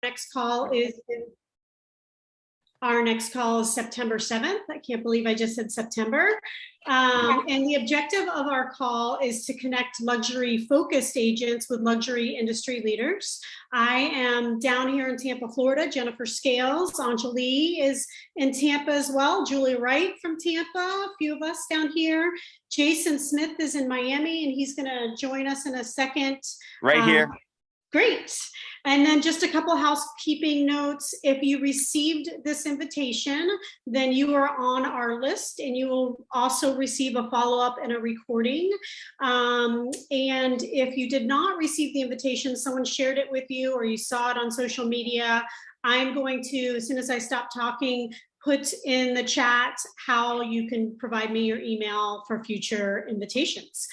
next call is September 7th. I can't believe I just said September. And the objective of our call is to connect luxury-focused agents with luxury industry leaders. I am down here in Tampa, Florida. Jennifer Scales, Anjali is in Tampa as well. Julie Wright from Tampa, a few of us down here. Jason Smith is in Miami, and he's going to join us in a second. Right here. Great. And then just a couple housekeeping notes. If you received this invitation, then you are on our list, and you will also receive a follow-up and a recording. And if you did not receive the invitation, someone shared it with you or you saw it on social media, I'm going to, as soon as I stop talking, put in the chat how you can provide me your email for future invitations.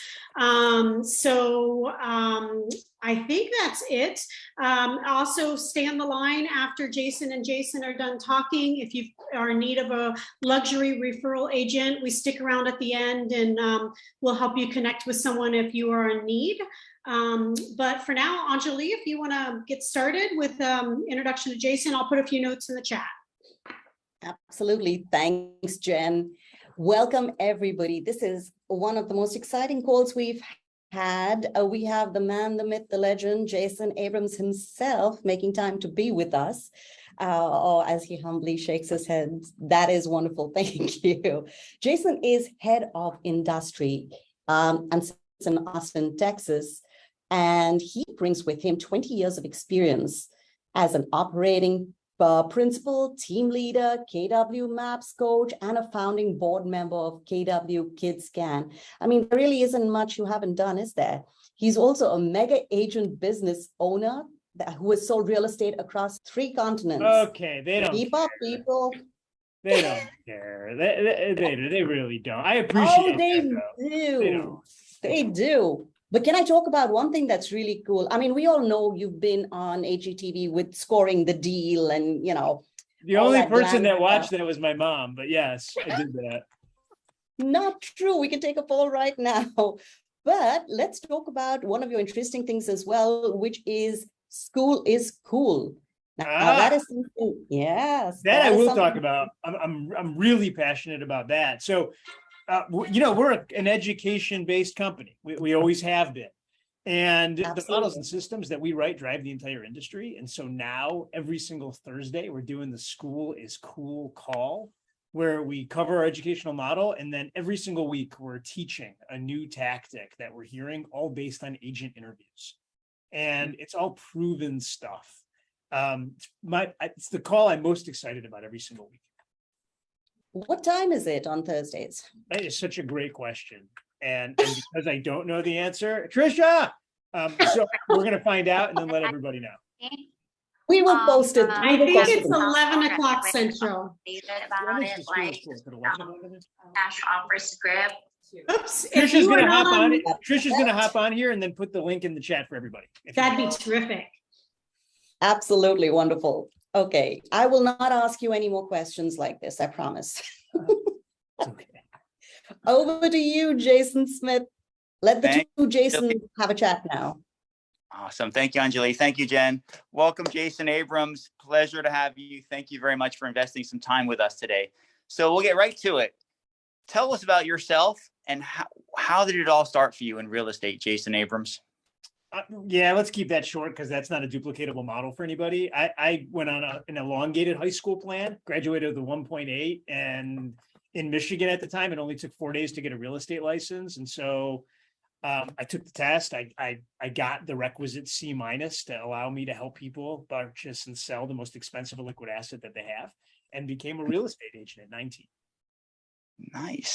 I think that's it. Also, stay on the line after Jason and Jason are done talking. If you are in need of a luxury referral agent, we stick around at the end, and we'll help you connect with someone if you are in need. But for now, Anjali, if you want to get started with introduction to Jason, I'll put a few notes in the chat. Absolutely. Thanks, Jen. Welcome, everybody. This is one of the most exciting calls we've had. We have the man, the myth, the legend, Jason Abrams himself making time to be with us. Or as he humbly shakes his head, that is wonderful. Thank you. Jason is head of industry and sits in Austin, Texas. And he brings with him 20 years of experience as an operating principal, team leader, KW Maps coach, and a founding board member of KW KidScan. I mean, there really isn't much you haven't done, is there? He's also a mega agent business owner who has sold real estate across 3 continents. Okay, they don't Keep up, people. They don't care. They really don't. I appreciate that, though. They do. But can I talk about one thing that's really cool? I mean, we all know you've been on HGTV with Scoring the Deal and, you know. The only person that watched that was my mom, but yes, I did that. Not true. We can take a poll right now. But let's talk about one of your interesting things as well, which is School is Cool. Now, that is something, yes. That I will talk about. I'm really passionate about that. So, we're an education-based company. We always have been. And Absolutely. The models and systems that we write drive the entire industry. And so now every single Thursday, we're doing the School is Cool call, where we cover our educational model. And then every single week, we're teaching a new tactic that we're hearing, all based on agent interviews. And it's all proven stuff. It's the call I'm most excited about every single week. What time is it on Thursdays? That is such a great question. And because I don't know the answer, Trisha, so we're going to find out and then let everybody know. We will post it. I think it's 11 o'clock Central. Cash offer script. Oops. Trisha's going to hop on here and then put the link in the chat for everybody. That'd be terrific. Absolutely wonderful. Okay, I will not ask you any more questions like this, I promise. Okay. Over to you, Jason Smith. Let the two Jasons have a chat now. Awesome. Thank you, Anjali. Thank you, Jen. Welcome, Jason Abrams. Pleasure to have you. Thank you very much for investing some time with us today. So we'll get right to it. Tell us about yourself and how did it all start for you in real estate, Jason Abrams? Yeah, let's keep that short because that's not a duplicatable model for anybody. I went on an elongated high school plan, graduated with a 1.8, and in Michigan at the time, it only took 4 days to get a real estate license. And so I took the test. I got the requisite C- to allow me to help people purchase and sell the most expensive liquid asset that they have, and became a real estate agent at 19.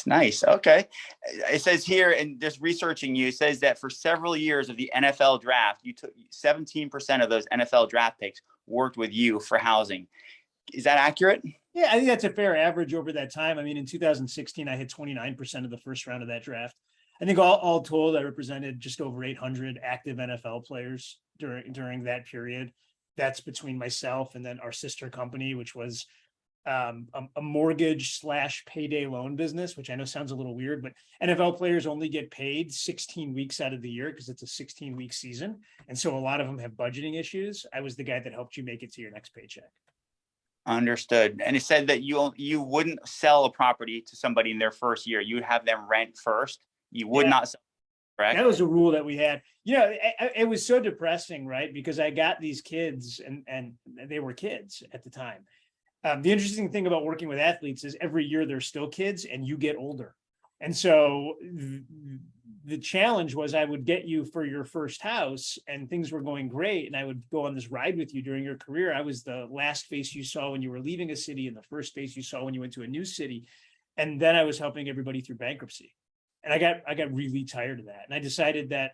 Nice. Okay. It says here, and just researching you, it says that for several years of the NFL draft, you took 17% of those NFL draft picks worked with you for housing. Is that accurate? Yeah, I think that's a fair average over that time. I mean, in 2016, I hit 29% of the first round of that draft. I think all told, I represented just over 800 active NFL players during that period. That's between myself and then our sister company, which was a mortgage / payday loan business, which I know sounds a little weird, but NFL players only get paid 16 weeks out of the year because it's a 16-week season. And so a lot of them have budgeting issues. I was the guy that helped you make it to your next paycheck. Understood. And it said that you wouldn't sell a property to somebody in their first year. You would have them rent first. You would not sell, correct? That was a rule that we had. It was so depressing, right? Because I got these kids and they were kids at the time. The interesting thing about working with athletes is every year they're still kids and you get older. And so the challenge was I would get you for your first house and things were going great. And I would go on this ride with you during your career. I was the last face you saw when you were leaving a city and the first face you saw when you went to a new city. And then I was helping everybody through bankruptcy. And I got really tired of that. And I decided that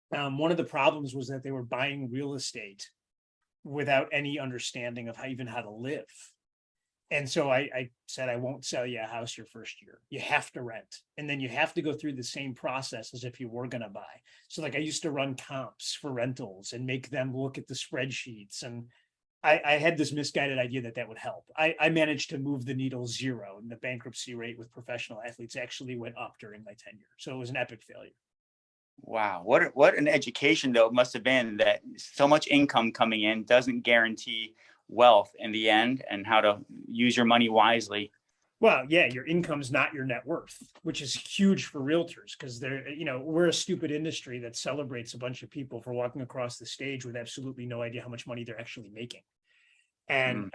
one of the problems was that they were buying real estate without any understanding of how to live. And so I said, I won't sell you a house your first year. You have to rent. And then you have to go through the same process as if you were going to buy. So like I used to run comps for rentals and make them look at the spreadsheets. And I had this misguided idea that would help. I managed to move the needle zero, and the bankruptcy rate with professional athletes actually went up during my tenure. So it was an epic failure. Wow. What an education, though, it must have been, that so much income coming in doesn't guarantee wealth in the end, and how to use your money wisely. Well, yeah, your income's not your net worth, which is huge for realtors because we're a stupid industry that celebrates a bunch of people for walking across the stage with absolutely no idea how much money they're actually making. And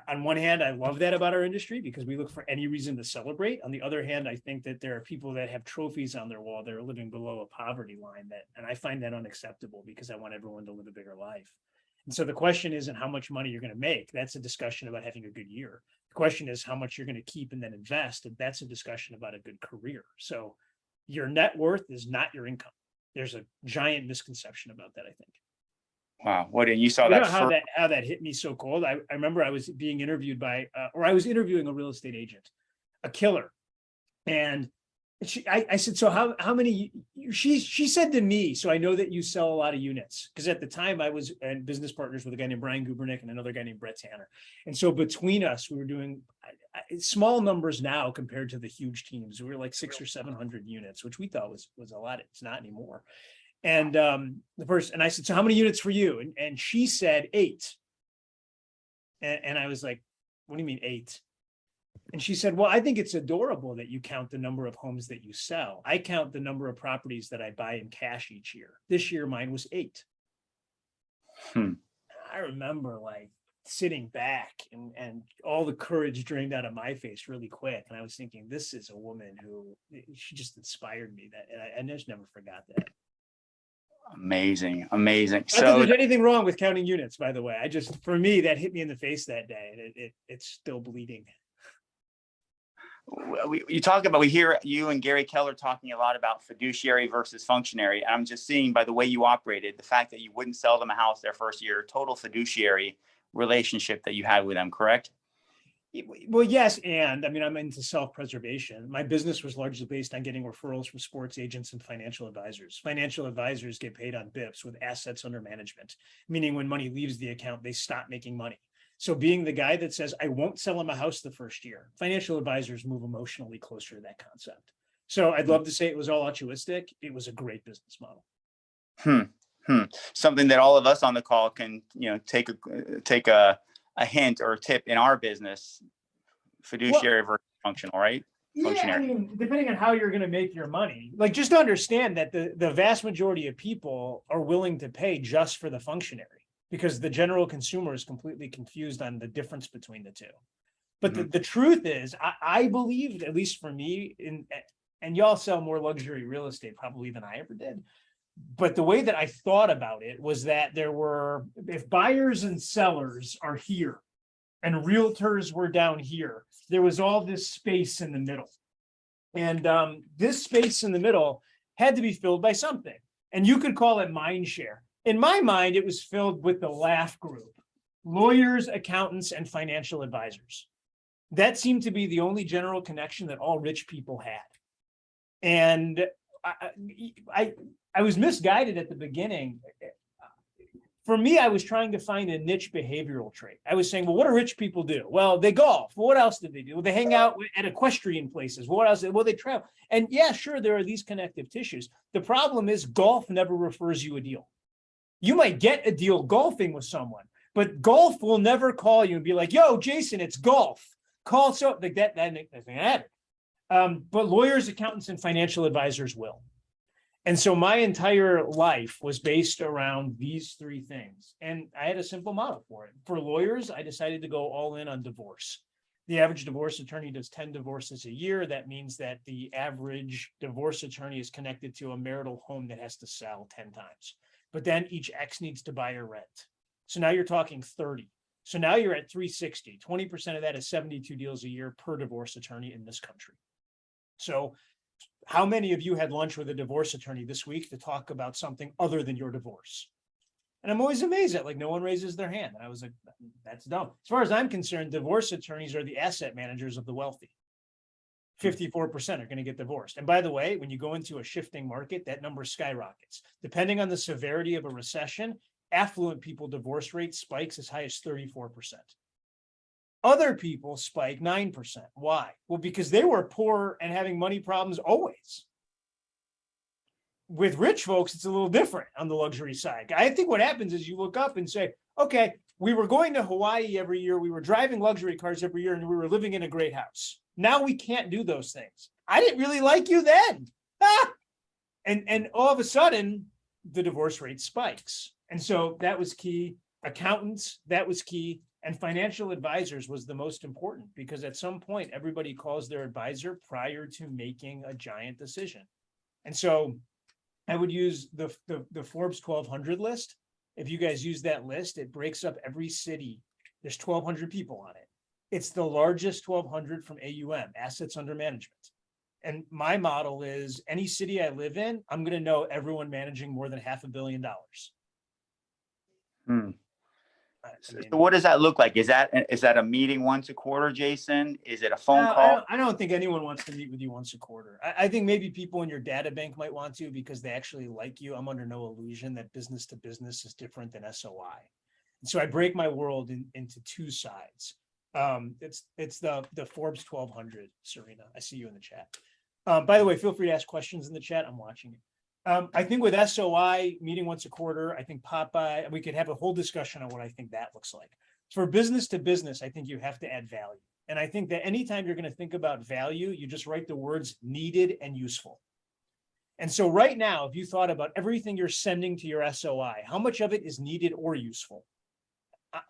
on one hand, I love that about our industry because we look for any reason to celebrate. On the other hand, I think that there are people that have trophies on their wall that are living below a poverty line, and I find that unacceptable because I want everyone to live a bigger life. And so the question isn't how much money you're going to make. That's a discussion about having a good year. The question is how much you're going to keep and then invest. And that's a discussion about a good career. So your net worth is not your income. There's a giant misconception about that, I think. Wow. What, and you saw that, how that hit me so cold. I remember I was being interviewed I was interviewing a real estate agent, a killer. And I said, so how many, she said to me, so I know that you sell a lot of units. Because at the time I was in business partners with a guy named Brian Gubernick and another guy named Brett Tanner. And so between us, we were doing small numbers now compared to the huge teams. We were like 600 or 700 units, which we thought was a lot. It's not anymore. And and I said, so how many units for you? And she said 8. And I was like, what do you mean 8? And she said, well, I think it's adorable that you count the number of homes that you sell. I count the number of properties that I buy in cash each year. This year, mine was 8. I remember like sitting back and all the courage drained out of my face really quick. And I was thinking, this is a woman who, she just inspired me, and I just never forgot that. Amazing. Not that there's anything wrong with counting units, by the way. For me, that hit me in the face that day, and it's still bleeding. We hear you and Gary Keller talking a lot about fiduciary versus functionary. And I'm just seeing by the way you operated, the fact that you wouldn't sell them a house their first year, total fiduciary relationship that you had with them, correct? Well, yes. And I mean, I'm into self-preservation. My business was largely based on getting referrals from sports agents and financial advisors. Financial advisors get paid on BIPs with assets under management, meaning when money leaves the account, they stop making money. So being the guy that says, I won't sell him a house the first year, financial advisors move emotionally closer to that concept. So I'd love to say it was all altruistic. It was a great business model. Something that all of us on the call can, take a hint or a tip in our business, fiduciary versus functional, right? Yeah, I mean, depending on how you're going to make your money, like just understand that the vast majority of people are willing to pay just for the functionary, because the general consumer is completely confused on the difference between the two. But the truth is, I believed, at least for me, and y'all sell more luxury real estate probably than I ever did. But the way that I thought about it was that if buyers and sellers are here and realtors were down here, there was all this space in the middle. And this space in the middle had to be filled by something. And you could call it mind share. In my mind, it was filled with the laugh group, lawyers, accountants, and financial advisors. That seemed to be the only general connection that all rich people had. And I was misguided at the beginning. for me, I was trying to find a niche behavioral trait. I was saying, well, what do rich people do? Well, they golf. Well, what else did they do? Well, they hang out at equestrian places. What else? Well, they travel. And yeah, sure, there are these connective tissues. The problem is golf never refers you a deal. You might get a deal golfing with someone, but golf will never call you and be like, yo, Jason, it's golf. Call so like that doesn't happen. But lawyers, accountants, and financial advisors will. And so my entire life was based around these three things. And I had a simple model for it. For lawyers, I decided to go all in on divorce. The average divorce attorney does 10 divorces a year. That means that the average divorce attorney is connected to a marital home that has to sell 10 times. But then each ex needs to buy or rent. So now you're talking 30. So now you're at 360. 20% of that is 72 deals a year per divorce attorney in this country. So how many of you had lunch with a divorce attorney this week to talk about something other than your divorce? And I'm always amazed at like no one raises their hand. And I was like, that's dumb. As far as I'm concerned, divorce attorneys are the asset managers of the wealthy. 54% are going to get divorced. And by the way, when you go into a shifting market, that number skyrockets. Depending on the severity of a recession, affluent people divorce rate spikes as high as 34%. Other people spike 9%. Why? Well, because they were poor and having money problems always. With rich folks, it's a little different on the luxury side. I think what happens is you look up and say, okay, we were going to Hawaii every year. We were driving luxury cars every year, and we were living in a great house. Now we can't do those things. I didn't really like you then. And all of a sudden, the divorce rate spikes. And so that was key. Accountants, that was key. And financial advisors was the most important because at some point, everybody calls their advisor prior to making a giant decision. And so I would use the Forbes 1200 list. If you guys use that list, it breaks up every city. There's 1,200 people on it. It's the largest 1,200 from AUM, assets under management. And my model is any city I live in, I'm going to know everyone managing more than $500 million. So what does that look like? Is that a meeting once a quarter, Jason? Is it a phone call? I don't think anyone wants to meet with you once a quarter. I think maybe people in your data bank might want to because they actually like you. I'm under no illusion that business to business is different than SOI. And so I break my world into two sides. It's the Forbes 1200, Serena. I see you in the chat. By the way, feel free to ask questions in the chat. I'm watching it. I think with SOI meeting once a quarter, I think Popeye, we could have a whole discussion on what I think that looks like. For business to business, I think you have to add value. And I think that anytime you're going to think about value, you just write the words needed and useful. And so right now, if you thought about everything you're sending to your SOI, how much of it is needed or useful?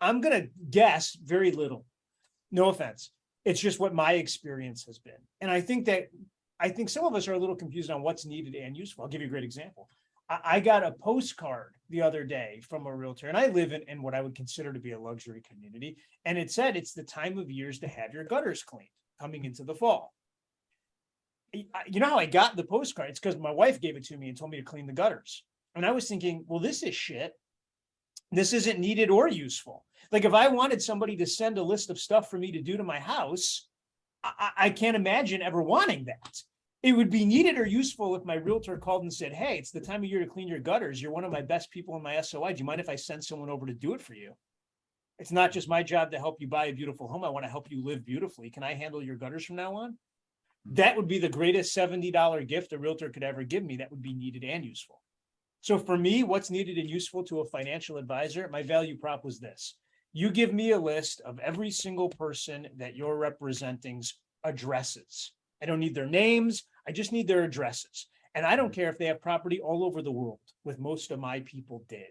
I'm going to guess very little. No offense. It's just what my experience has been. And I think some of us are a little confused on what's needed and useful. I'll give you a great example. I got a postcard the other day from a realtor, and I live in what I would consider to be a luxury community. And it said it's the time of years to have your gutters cleaned coming into the fall. You know how I got the postcard? It's because my wife gave it to me and told me to clean the gutters. And I was thinking, well, this is shit. This isn't needed or useful. Like if I wanted somebody to send a list of stuff for me to do to my house, I can't imagine ever wanting that. It would be needed or useful if my realtor called and said, hey, it's the time of year to clean your gutters. You're one of my best people in my SOI. Do you mind if I send someone over to do it for you? It's not just my job to help you buy a beautiful home. I want to help you live beautifully. Can I handle your gutters from now on? That would be the greatest $70 gift a realtor could ever give me. That would be needed and useful. So for me, what's needed and useful to a financial advisor, my value prop was this. You give me a list of every single person that you're representing's addresses. I don't need their names. I just need their addresses. And I don't care if they have property all over the world, with most of my people did.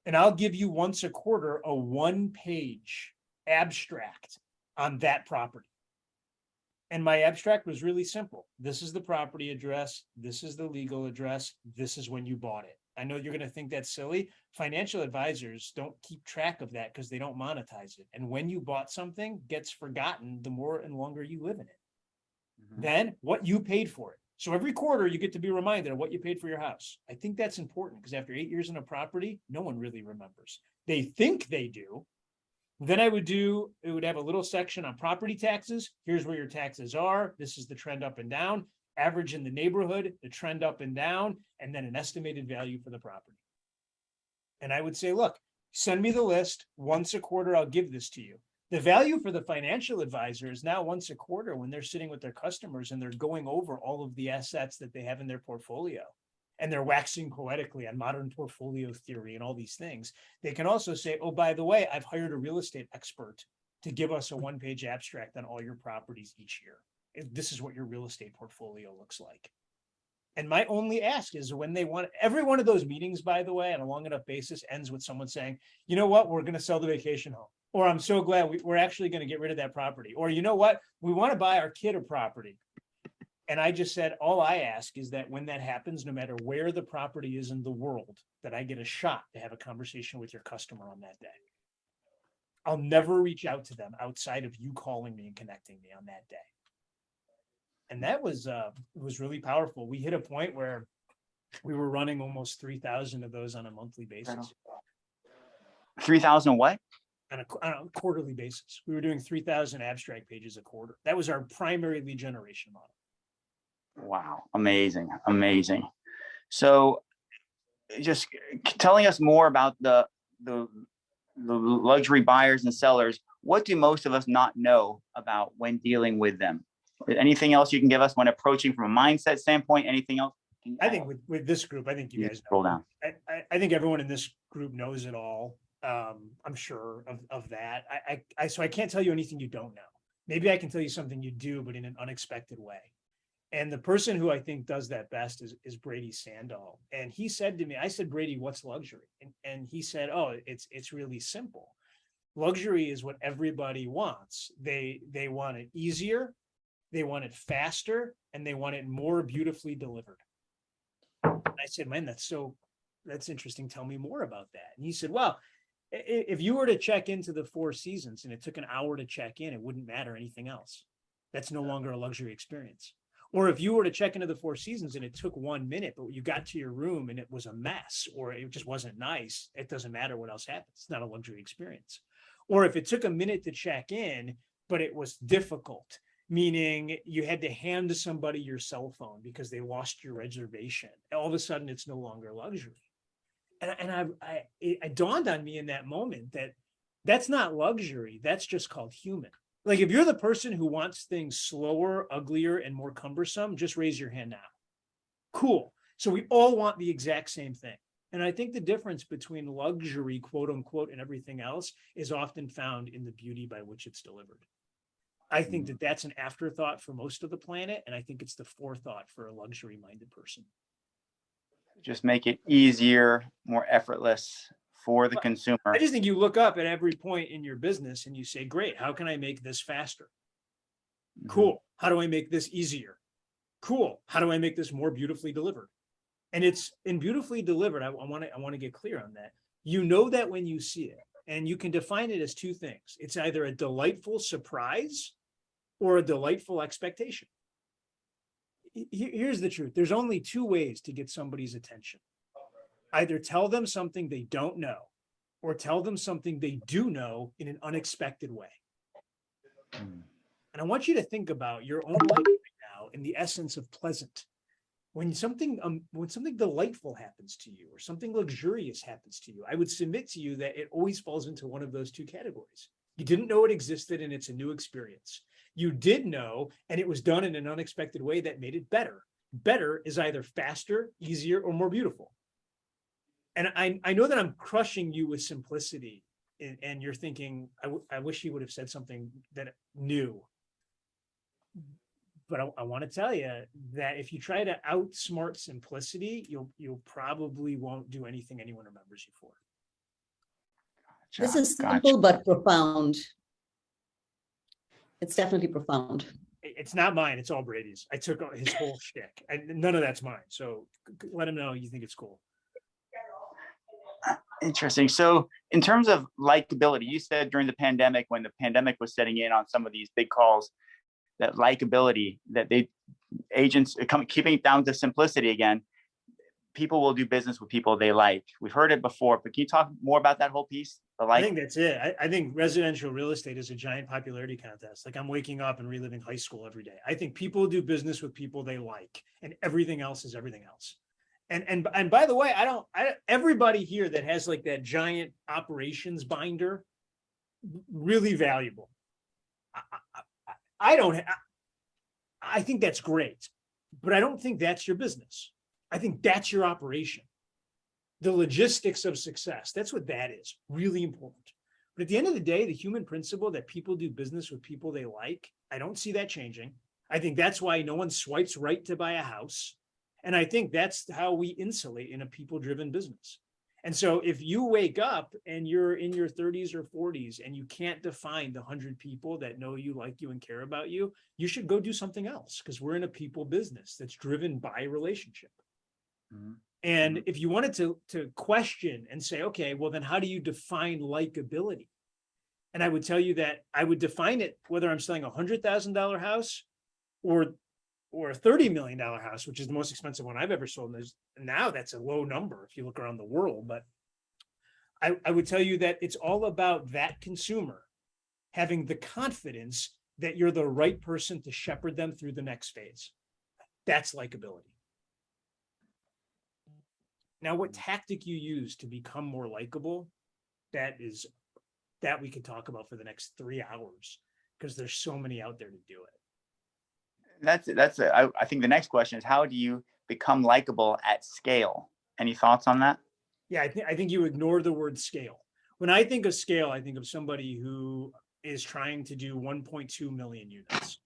And I'll give you once a quarter a one-page abstract on that property. And my abstract was really simple. This is the property address. This is the legal address. This is when you bought it. I know you're going to think that's silly. Financial advisors don't keep track of that because they don't monetize it. And when you bought something gets forgotten the more and longer you live in it. Then what you paid for it. So every quarter you get to be reminded of what you paid for your house. I think that's important because after 8 years in a property, no one really remembers. They think they do. Then it would have a little section on property taxes. Here's where your taxes are. This is the trend up and down. Average in the neighborhood, the trend up and down, and then an estimated value for the property. And I would say, look, send me the list. Once a quarter, I'll give this to you. The value for the financial advisor is now once a quarter when they're sitting with their customers and they're going over all of the assets that they have in their portfolio. And they're waxing poetically on modern portfolio theory and all these things. They can also say, oh, by the way, I've hired a real estate expert to give us a one-page abstract on all your properties each year. This is what your real estate portfolio looks like. And my only ask is when they want, every one of those meetings, by the way, on a long enough basis ends with someone saying, you know what, we're going to sell the vacation home. Or I'm so glad we're actually going to get rid of that property. Or you know what, we want to buy our kid a property. And I just said, all I ask is that when that happens, no matter where the property is in the world, that I get a shot to have a conversation with your customer on that day. I'll never reach out to them outside of you calling me and connecting me on that day. And that was really powerful. We hit a point where we were running almost 3,000 of those on a monthly basis. 3,000 what? On a quarterly basis. We were doing 3,000 abstract pages a quarter. That was our primary lead generation model. Wow. Amazing. Amazing. So just telling us more about the luxury buyers and sellers, what do most of us not know about when dealing with them? Anything else you can give us when approaching from a mindset standpoint? Anything else? I think with this group, I think you guys know. Roll down. I think everyone in this group knows it all. I'm sure of that. So I can't tell you anything you don't know. Maybe I can tell you something you do, but in an unexpected way. And the person who I think does that best is Brady Sandall. And he said to me, I said, Brady, what's luxury? And he said, oh, it's really simple. Luxury is what everybody wants. They want it easier, they want it faster, and they want it more beautifully delivered. And I said, man, that's interesting. Tell me more about that. And he said, well, if you were to check into the Four Seasons and it took an hour to check in, it wouldn't matter anything else. That's no longer a luxury experience. Or if you were to check into the Four Seasons and it took 1 minute, but you got to your room and it was a mess, or it just wasn't nice, it doesn't matter what else happens. It's not a luxury experience. Or if it took a minute to check in, but it was difficult, meaning you had to hand to somebody your cell phone because they lost your reservation, all of a sudden it's no longer luxury. And it dawned on me in that moment that that's not luxury. That's just called human. Like if you're the person who wants things slower, uglier, and more cumbersome, just raise your hand now. Cool. So we all want the exact same thing. And I think the difference between luxury, quote unquote, and everything else is often found in the beauty by which it's delivered. I think that that's an afterthought for most of the planet. And I think it's the forethought for a luxury-minded person. Just make it easier, more effortless for the consumer. I just think you look up at every point in your business and you say, great, how can I make this faster? Cool. How do I make this easier? Cool. How do I make this more beautifully delivered? And it's in beautifully delivered. I want to get clear on that. You know that when you see it, and you can define it as two things. It's either a delightful surprise or a delightful expectation. Here's the truth. There's only two ways to get somebody's attention. Either tell them something they don't know or tell them something they do know in an unexpected way. And I want you to think about your own life right now in the essence of pleasant. When something delightful happens to you or something luxurious happens to you, I would submit to you that it always falls into one of those two categories. You didn't know it existed and it's a new experience. You did know, and it was done in an unexpected way that made it better. Better is either faster, easier, or more beautiful. And I know that I'm crushing you with simplicity, and you're thinking, I wish he would have said something that new. But I want to tell you that if you try to outsmart simplicity, you'll probably won't do anything anyone remembers you for. Gotcha. This is simple but profound. It's definitely profound. It's not mine. It's all Brady's. I took his whole shtick. None of that's mine. So let him know you think it's cool. Interesting. So in terms of likability, you said during the pandemic, when the pandemic was setting in on some of these big calls, that likability, that agents keeping it down to simplicity again, people will do business with people they like. We've heard it before, but can you talk more about that whole piece? I think that's it. I think residential real estate is a giant popularity contest. Like I'm waking up and reliving high school every day. I think people do business with people they like, and everything else is everything else. And by the way, everybody here that has like that giant operations binder, really valuable. I think that's great, but I don't think that's your business. I think that's your operation. The logistics of success, that's what that is, really important. But at the end of the day, the human principle that people do business with people they like, I don't see that changing. I think that's why no one swipes right to buy a house. And I think that's how we insulate in a people-driven business. And so if you wake up and you're in your 30s or 40s and you can't define the 100 people that know you, like you, and care about you, you should go do something else, because we're in a people business that's driven by relationship. Mm-hmm. And if you wanted to question and say, okay, well, then how do you define likability? And I would tell you that I would define it whether I'm selling $100,000 house or a $30 million house, which is the most expensive one I've ever sold. And now that's a low number if you look around the world. But I would tell you that it's all about that consumer having the confidence that you're the right person to shepherd them through the next phase. That's likability. Now, what tactic you use to become more likable, that we could talk about for the next 3 hours, because there's so many out there to do it. I think the next question is, how do you become likable at scale? Any thoughts on that? Yeah, I think you ignore the word scale. When I think of scale, I think of somebody who is trying to do 1.2 million units.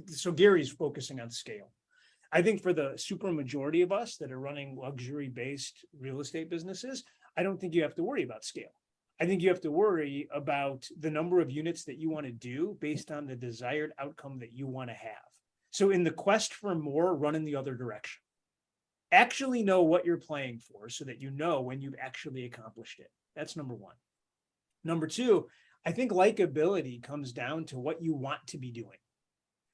So Gary's focusing on scale. I think for the super majority of us that are running luxury-based real estate businesses, I don't think you have to worry about scale. I think you have to worry about the number of units that you want to do based on the desired outcome that you want to have. So in the quest for more, run in the other direction. Actually know what you're playing for so that you know when you've actually accomplished it. That's number one. Number two, I think likability comes down to what you want to be doing.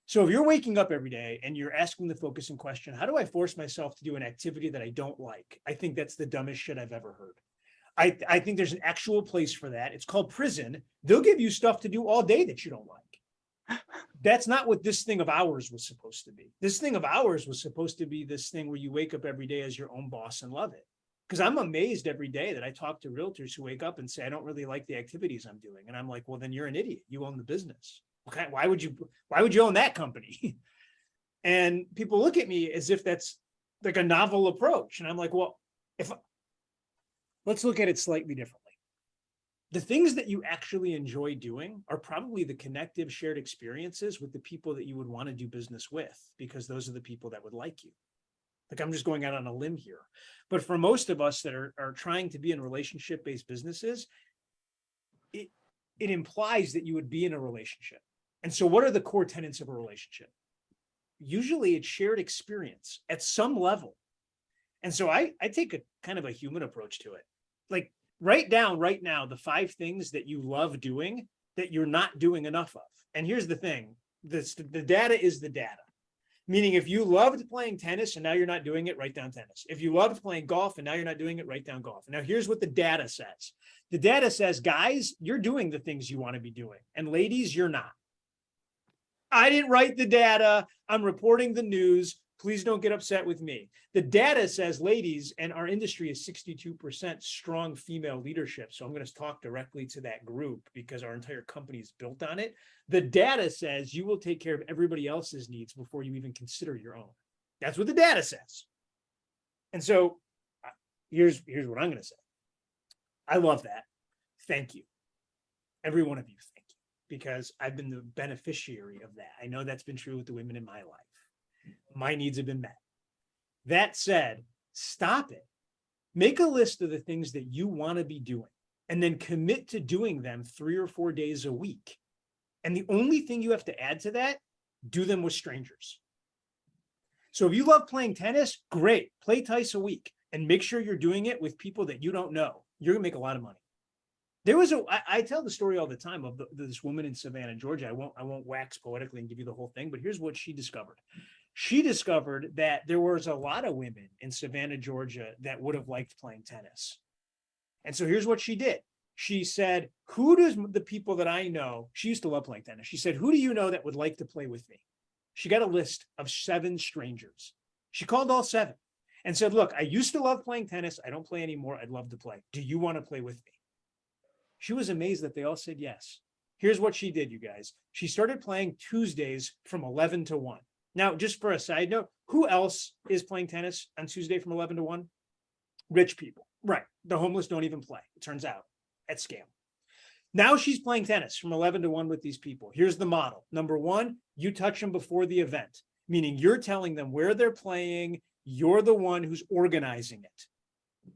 So if you're waking up every day and you're asking the focusing question, how do I force myself to do an activity that I don't like? I think that's the dumbest shit I've ever heard. I think there's an actual place for that. It's called prison. They'll give you stuff to do all day that you don't like. That's not what this thing of ours was supposed to be. This thing of ours was supposed to be this thing where you wake up every day as your own boss and love it. Because I'm amazed every day that I talk to realtors who wake up and say, I don't really like the activities I'm doing. And I'm like, well, then you're an idiot. You own the business. Okay, why would you own that company? And people look at me as if that's like a novel approach. And I'm like, well, let's look at it slightly differently. The things that you actually enjoy doing are probably the connective shared experiences with the people that you would want to do business with, because those are the people that would like you. Like, I'm just going out on a limb here. But for most of us that are trying to be in relationship-based businesses, it implies that you would be in a relationship. And so what are the core tenets of a relationship? Usually it's shared experience at some level. And so I take a kind of a human approach to it. Like, write down right now the 5 things that you love doing that you're not doing enough of. And here's the thing, the data is the data. Meaning if you loved playing tennis and now you're not doing it, write down tennis. If you loved playing golf and now you're not doing it, write down golf. Now here's what the data says. The data says, guys, you're doing the things you want to be doing. And ladies, you're not. I didn't write the data. I'm reporting the news. Please don't get upset with me. The data says, ladies, and our industry is 62% strong female leadership. So I'm going to talk directly to that group because our entire company is built on it. The data says you will take care of everybody else's needs before you even consider your own. That's what the data says. And so here's what I'm going to say. I love that. Thank you. Every one of you, thank you. Because I've been the beneficiary of that. I know that's been true with the women in my life. My needs have been met. That said, stop it. Make a list of the things that you want to be doing and then commit to doing them 3 or 4 days a week. And the only thing you have to add to that, do them with strangers. So if you love playing tennis, great. Play twice a week and make sure you're doing it with people that you don't know. You're going to make a lot of money. I tell the story all the time of this woman in Savannah, Georgia. I won't wax poetically and give you the whole thing, but here's what she discovered. She discovered that there was a lot of women in Savannah, Georgia that would have liked playing tennis. And so here's what she did. She said, who does the people that I know, she used to love playing tennis. She said, who do you know that would like to play with me? She got a list of 7 strangers. She called all 7. and said, look, I used to love playing tennis. I don't play anymore. I'd love to play. Do you want to play with me? She was amazed that they all said yes. Here's what she did, you guys. She started playing Tuesdays from 11 to 1. Now, just for a side note, who else is playing tennis on Tuesday from 11 to 1? Rich people. Right. The homeless don't even play, it turns out, at scale. Now she's playing tennis from 11 to 1 with these people. Here's the model. Number one, you touch them before the event, meaning you're telling them where they're playing. You're the one who's organizing it.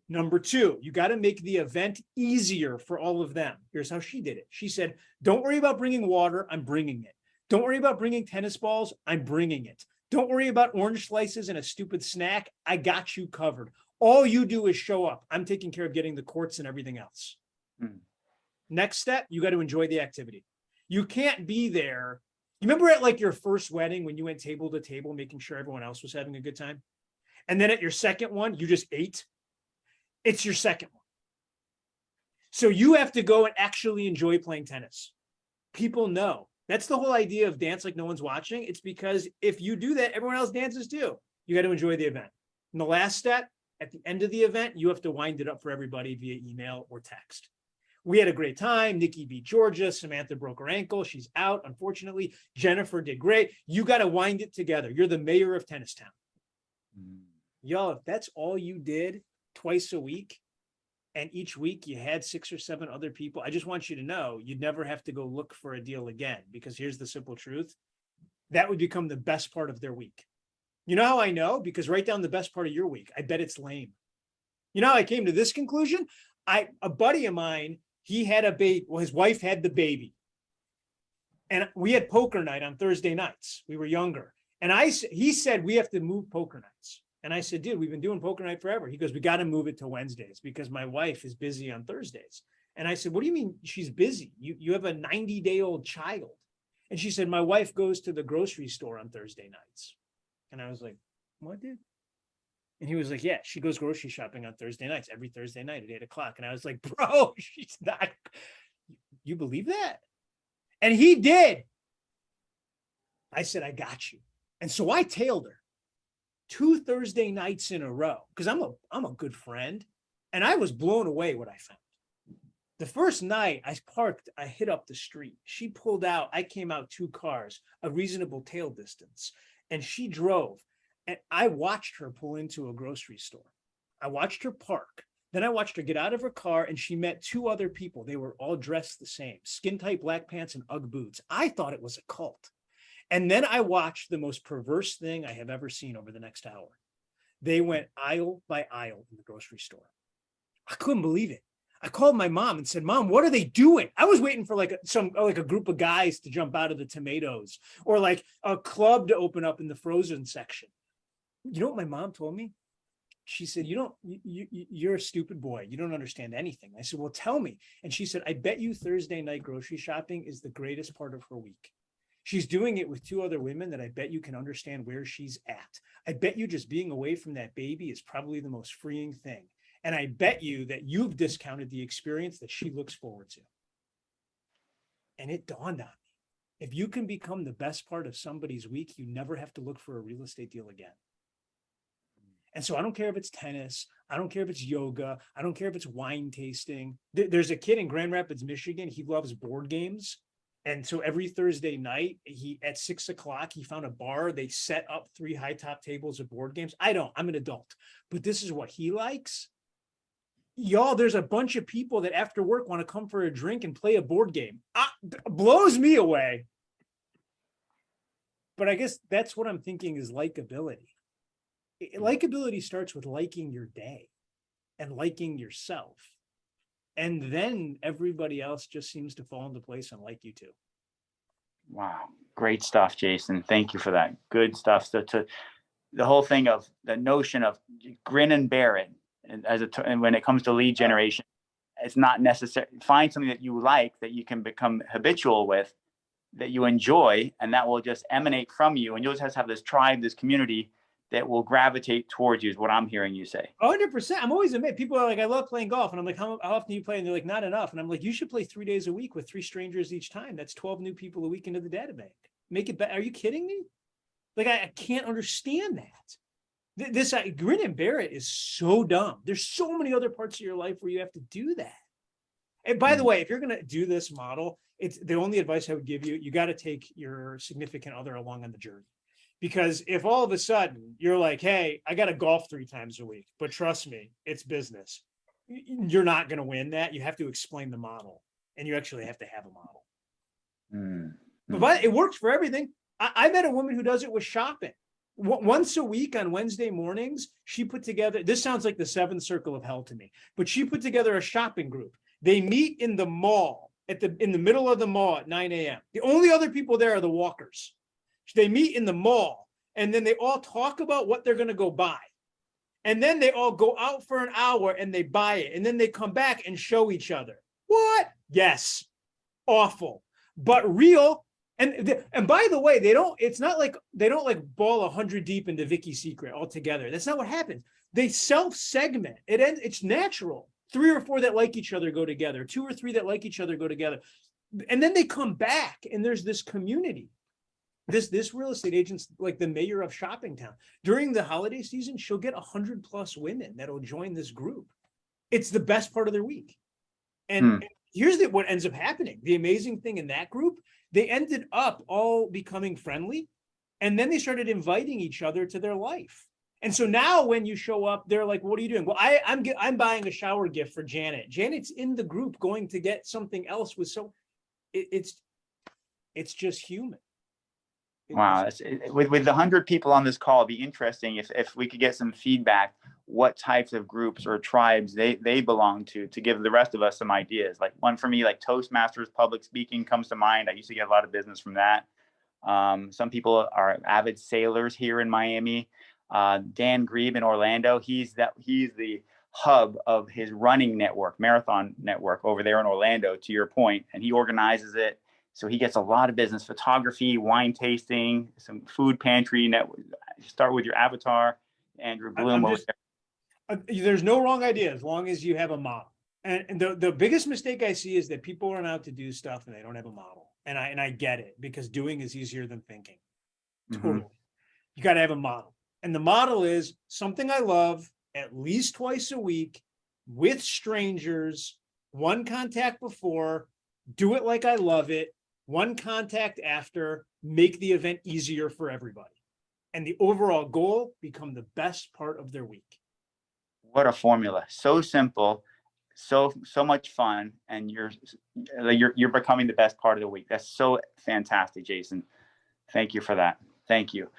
Number two, you got to make the event easier for all of them. Here's how she did it. She said, don't worry about bringing water. I'm bringing it. Don't worry about bringing tennis balls. I'm bringing it. Don't worry about orange slices and a stupid snack. I got you covered. All you do is show up. I'm taking care of getting the courts and everything else. Next step, you got to enjoy the activity. You can't be there. You remember at like your first wedding when you went table to table, making sure everyone else was having a good time? And then at your second one, you just ate. It's your second one. So you have to go and actually enjoy playing tennis. People know. That's the whole idea of dance like no one's watching. It's because if you do that, everyone else dances too. You got to enjoy the event. And the last step, at the end of the event, you have to wind it up for everybody via email or text. We had a great time. Nikki beat Georgia. Samantha broke her ankle. She's out, unfortunately. Jennifer did great. You got to wind it together. You're the mayor of Tennis Town. Y'all, if that's all you did twice a week, and each week you had 6 or 7 other people, I just want you to know you'd never have to go look for a deal again, because here's the simple truth. That would become the best part of their week. You know how I know? Because write down the best part of your week. I bet it's lame. You know how I came to this conclusion? A buddy of mine, he had a baby. Well, his wife had the baby. And we had poker night on Thursday nights. We were younger. And he said, we have to move poker nights. And I said, dude, we've been doing poker night forever. He goes, we got to move it to Wednesdays because my wife is busy on Thursdays. And I said, what do you mean she's busy? You have a 90-day-old child. And she said, my wife goes to the grocery store on Thursday nights. And I was like, what, dude? And he was like, yeah, she goes grocery shopping on Thursday nights, every Thursday night at 8 o'clock. And I was like, bro, she's not. You believe that? And he did. I said, I got you. And so I tailed her 2 Thursday nights in a row because I'm a good friend. And I was blown away what I found. The first night I parked, I hit up the street. She pulled out. I came out 2 cars, a reasonable tail distance. And she drove. And I watched her pull into a grocery store. I watched her park. Then I watched her get out of her car and she met 2 other people. They were all dressed the same, skin tight black pants and Ugg boots. I thought it was a cult. And then I watched the most perverse thing I have ever seen over the next hour. They went aisle by aisle in the grocery store. I couldn't believe it. I called my mom and said, Mom, what are they doing? I was waiting for like a group of guys to jump out of the tomatoes or like a club to open up in the frozen section. You know what my mom told me? She said, you're a stupid boy. You don't understand anything. I said, well, tell me. And she said, I bet you Thursday night grocery shopping is the greatest part of her week. She's doing it with 2 other women that I bet you can understand where she's at. I bet you just being away from that baby is probably the most freeing thing. And I bet you that you've discounted the experience that she looks forward to. And it dawned on me. If you can become the best part of somebody's week, you never have to look for a real estate deal again. And so I don't care if it's tennis. I don't care if it's yoga. I don't care if it's wine tasting. There's a kid in Grand Rapids, Michigan. He loves board games. And so every Thursday night, at 6 o'clock, he found a bar. They set up 3 high top tables of board games. I don't. I'm an adult. But this is what he likes. Y'all, there's a bunch of people that after work want to come for a drink and play a board game. Blows me away. But I guess that's what I'm thinking is likability. Likability starts with liking your day and liking yourself. And then everybody else just seems to fall into place and like you too. Wow. Great stuff, Jason. Thank you for that. Good stuff. So the whole thing of the notion of grin and bear it. And when it comes to lead generation, it's not necessary. Find something that you like, that you can become habitual with, that you enjoy, and that will just emanate from you. And you'll just have this tribe, this community that will gravitate towards you, is what I'm hearing you say. 100%. I'm always amazed. People are like, I love playing golf. And I'm like, how often do you play? And they're like, not enough. And I'm like, you should play 3 days a week with 3 strangers each time. That's 12 new people a week into the data bank. Make it better. Are you kidding me? Like, I can't understand that. This grin and bear it is so dumb. There's so many other parts of your life where you have to do that. And by the way, if you're going to do this model, it's the only advice I would give you. You got to take your significant other along on the journey, because if all of a sudden you're like, hey, I got to golf 3 times a week, but trust me, it's business. You're not going to win that. You have to explain the model, and you actually have to have a model. But it works for everything. I met a woman who does it with shopping. Once a week on Wednesday mornings, she put together, this sounds like the 7th circle of hell to me, but she put together a shopping group. They meet in the mall in the middle of the mall at 9 a.m. The only other people there are the walkers. They meet in the mall, and then they all talk about what they're going to go buy. And then they all go out for an hour and they buy it. And then they come back and show each other. What? Yes. Awful, but real. And by the way, it's not like they don't like ball 100 deep into Vicky's Secret altogether. That's not what happens. They self-segment. It's natural. 3 or 4 that like each other go together. 2 or 3 that like each other go together. And then they come back and there's this community. This real estate agent's like the mayor of Shopping Town. During the holiday season, she'll get 100+ women that'll join this group. It's the best part of their week. And here's what ends up happening. The amazing thing in that group, they ended up all becoming friendly, and then they started inviting each other to their life. And so now when you show up, they're like, what are you doing? Well, I'm buying a shower gift for Janet. Janet's in the group going to get something else it's just human. Wow. With 100 people on this call, it'd be interesting if we could get some feedback, what types of groups or tribes they belong to give the rest of us some ideas. Like one for me, like Toastmasters, public speaking comes to mind. I used to get a lot of business from that. Some people are avid sailors here in Miami. Dan Grebe in Orlando, he's the hub of his running network, marathon network over there in Orlando, to your point, and he organizes it. So he gets a lot of business: photography, wine tasting, some food pantry network. Start with your avatar, Andrew Bloom. There's no wrong idea as long as you have a model. And the biggest mistake I see is that people run out to do stuff and they don't have a model. And I get it, because doing is easier than thinking. Totally. You got to have a model. And the model is something I love at least twice a week with strangers, 1 contact before, do it like I love it, 1 contact after, make the event easier for everybody. And the overall goal become the best part of their week. What a formula. So simple, so much fun, and you're becoming the best part of the week. That's so fantastic, Jason. Thank you for that. Thank you.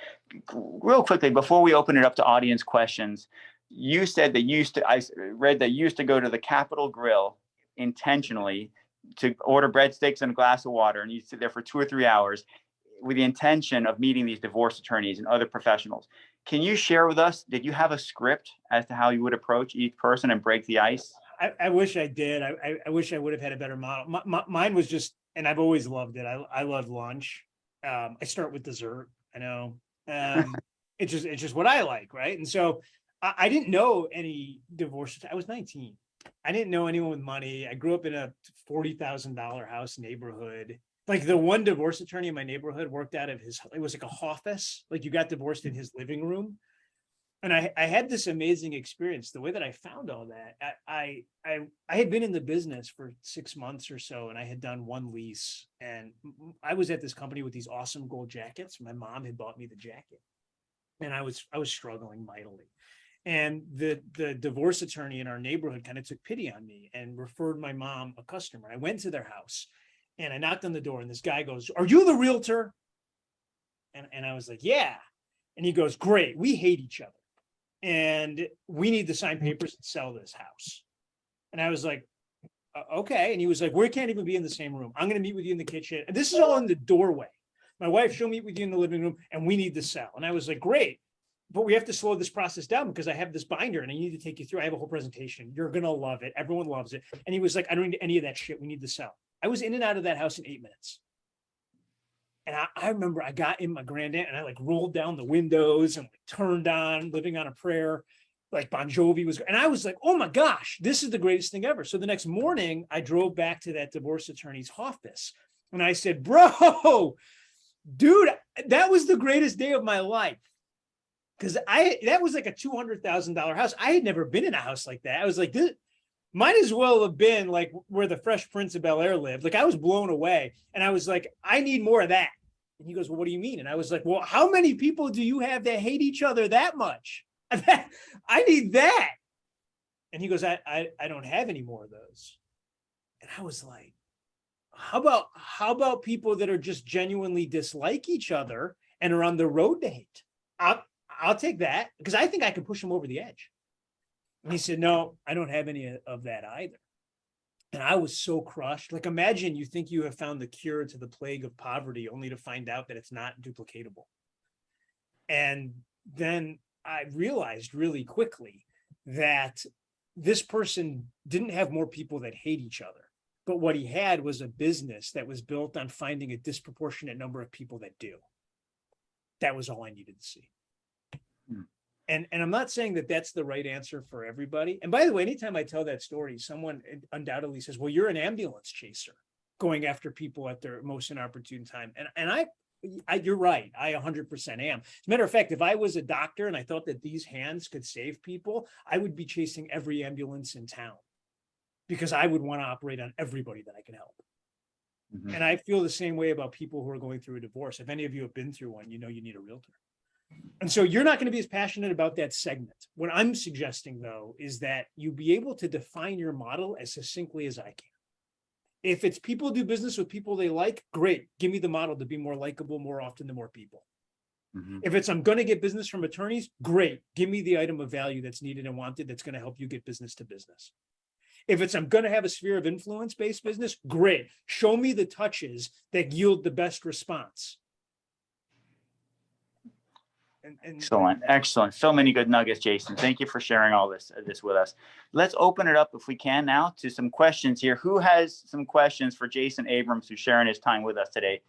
Real quickly, before we open it up to audience questions, you said that I read that you used to go to the Capitol Grill intentionally to order breadsticks and a glass of water, and you sit there for 2 or 3 hours with the intention of meeting these divorce attorneys and other professionals. Can you share with us, did you have a script as to how you would approach each person and break the ice? I wish I did. I wish I would have had a better model. Mine was just, and I've always loved it. I love lunch. I start with dessert. I know. It's just what I like, right? And so I didn't know any divorce. I was 19. I didn't know anyone with money. I grew up in a $40,000 house neighborhood. Like the one divorce attorney in my neighborhood worked out of it was like a office. Like you got divorced in his living room. And I had this amazing experience. The way that I found all that, I had been in the business for 6 months or so, and I had done 1 lease. And I was at this company with these awesome gold jackets. My mom had bought me the jacket, and I was struggling mightily. And the divorce attorney in our neighborhood kind of took pity on me and referred my mom a customer. I went to their house and I knocked on the door, and this guy goes, "Are you the realtor?" And I was like, "Yeah." And he goes, "Great. We hate each other, and we need to sign papers and sell this house." And I was like, "Okay." And he was like, "We can't even be in the same room. I'm going to meet with you in the kitchen. And this is all in the doorway. My wife, she'll meet with you in the living room, and we need to sell." And I was like, "Great. But we have to slow this process down because I have this binder and I need to take you through. I have a whole presentation. You're going to love it. Everyone loves it." And he was like, "I don't need any of that shit. We need to sell." I was in and out of that house in 8 minutes. And I remember I got in my Grand Am and I like rolled down the windows and like turned on Living on a Prayer. Like Bon Jovi was, and I was like, "Oh my gosh, this is the greatest thing ever." So the next morning I drove back to that divorce attorney's office and I said, "Bro, dude, that was the greatest day of my life." because that was like a $200,000 house. I had never been in a house like that. I was like, this might as well have been like where the Fresh Prince of Bel-Air lived. Like I was blown away, and I was like, I need more of that. And he goes, well, what do you mean? And I was like, well, how many people do you have that hate each other that much? I need that. And he goes, I don't have any more of those. And I was like, how about people that are just genuinely dislike each other and are on the road to hate? I'll take that, because I think I can push them over the edge. And he said, no, I don't have any of that either. And I was so crushed. Like, imagine you think you have found the cure to the plague of poverty, only to find out that it's not duplicatable. And then I realized really quickly that this person didn't have more people that hate each other, but what he had was a business that was built on finding a disproportionate number of people that do. That was all I needed to see. And I'm not saying that that's the right answer for everybody. And by the way, anytime I tell that story, someone undoubtedly says, well, you're an ambulance chaser going after people at their most inopportune time. And I you're right. I 100% am. As a matter of fact, if I was a doctor and I thought that these hands could save people, I would be chasing every ambulance in town, because I would want to operate on everybody that I can help. Mm-hmm. And I feel the same way about people who are going through a divorce. If any of you have been through one, you know you need a realtor. And so you're not going to be as passionate about that segment. What I'm suggesting, though, is that you be able to define your model as succinctly as I can. If it's people do business with people they like, great. Give me the model to be more likable more often to more people. Mm-hmm. If it's I'm going to get business from attorneys, great. Give me the item of value that's needed and wanted that's going to help you get business to business. If it's I'm going to have a sphere of influence-based business, great. Show me the touches that yield the best response. Excellent. So many good nuggets, Jason. Thank you for sharing all this with us. Let's open it up, if we can, now to some questions here. Who has some questions for Jason Abrams, who's sharing his time with us today?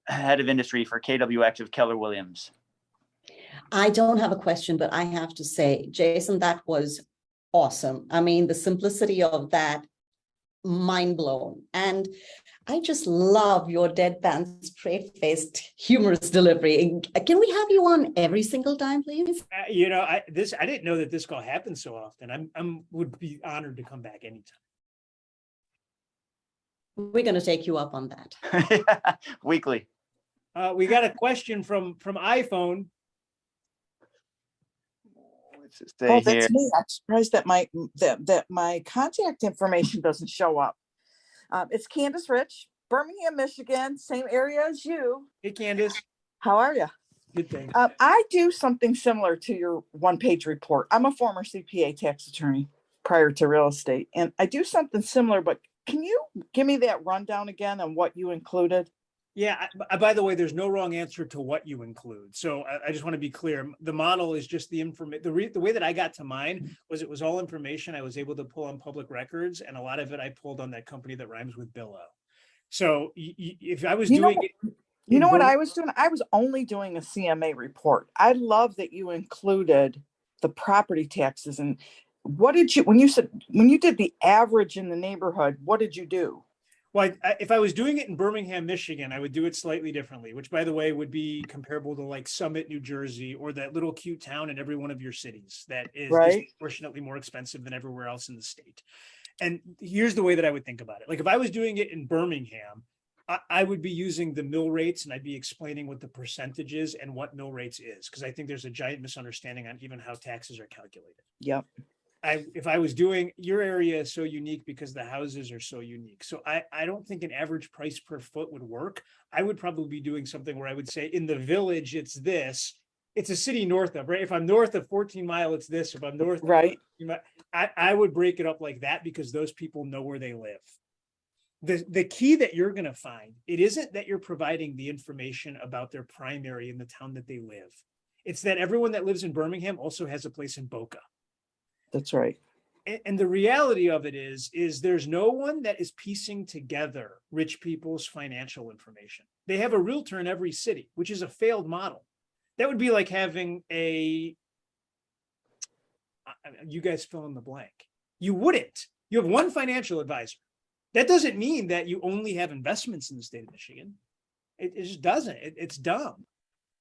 Head of industry for KWX of Keller Williams. I don't have a question, but I have to say, Jason, that was awesome. I mean, the simplicity of that, mind blown. And I just love your deadpan, straight-faced, humorous delivery. Can we have you on every single time, please? I didn't know that this call happens so often. Would be honored to come back anytime. We're going to take you up on that. Weekly. We got a question from iPhone. That's me. I'm surprised that my contact information doesn't show up. It's Candace Rich, Birmingham, Michigan, same area as you. Hey, Candace. How are you? Good, thanks. I do something similar to your one-page report. I'm a former CPA tax attorney prior to real estate, and I do something similar, but can you give me that rundown again on what you included? Yeah, by the way, there's no wrong answer to what you include. So I just want to be clear. The model is just the information. The way that I got to mine was it was all information I was able to pull on public records. And a lot of it I pulled on that company that rhymes with Billo. So if I was doing it. You know what I was doing? I was only doing a CMA report. I love that you included the property taxes. And what did you, when you did the average in the neighborhood, what did you do? Well, if I was doing it in Birmingham, Michigan, I would do it slightly differently, which, by the way, would be comparable to like Summit, New Jersey, or that little cute town in every one of your cities that is disproportionately more expensive than everywhere else in the state. And here's the way that I would think about it. Like if I was doing it in Birmingham, I would be using the mill rates and I'd be explaining what the percentage is and what mill rates is, because I think there's a giant misunderstanding on even how taxes are calculated. Yep. If I was doing, your area is so unique because the houses are so unique. So I don't think an average price per foot would work. I would probably be doing something where I would say in the village, it's this. It's a city north of, right? If I'm north of 14 Mile, it's this. If I'm north, right. I would break it up like that because those people know where they live. The key that you're going to find, it isn't that you're providing the information about their primary in the town that they live. It's that everyone that lives in Birmingham also has a place in Boca. That's right. And the reality of it is there's no one that is piecing together rich people's financial information. They have a realtor in every city, which is a failed model. That would be like having you guys fill in the blank. You wouldn't. You have one financial advisor. That doesn't mean that you only have investments in the state of Michigan. It just doesn't. It's dumb.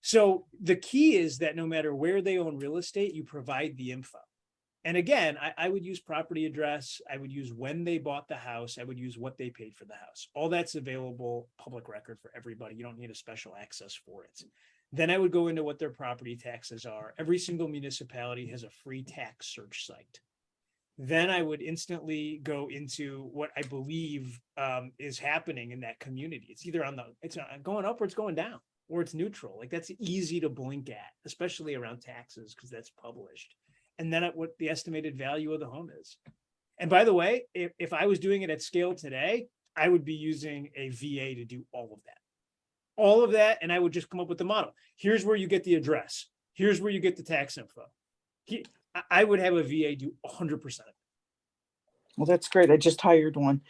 So the key is that no matter where they own real estate, you provide the info. And again, I would use property address. I would use when they bought the house. I would use what they paid for the house. All that's available, public record for everybody. You don't need a special access for it. Then I would go into what their property taxes are. Every single municipality has a free tax search site. Then I would instantly go into what I believe is happening in that community. It's either it's going up or it's going down, or it's neutral. Like that's easy to blink at, especially around taxes, because that's published. And then at what the estimated value of the home is. And by the way, if I was doing it at scale today, I would be using a VA to do all of that. And I would just come up with the model. Here's where you get the address. Here's where you get the tax info. I would have a VA do 100% of it. Well, that's great. I just hired one.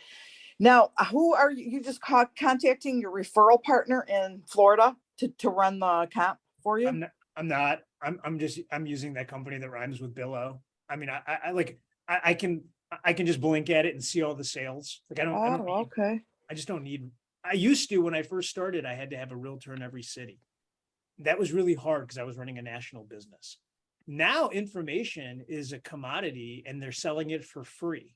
Now, who are you just contacting your referral partner in Florida to run the comp for you? I'm not. I'm using that company that rhymes with Billo. I mean, I can just blink at it and see all the sales. Like Okay. I just don't need. I used to, when I first started, I had to have a realtor in every city. That was really hard because I was running a national business. Now information is a commodity and they're selling it for free.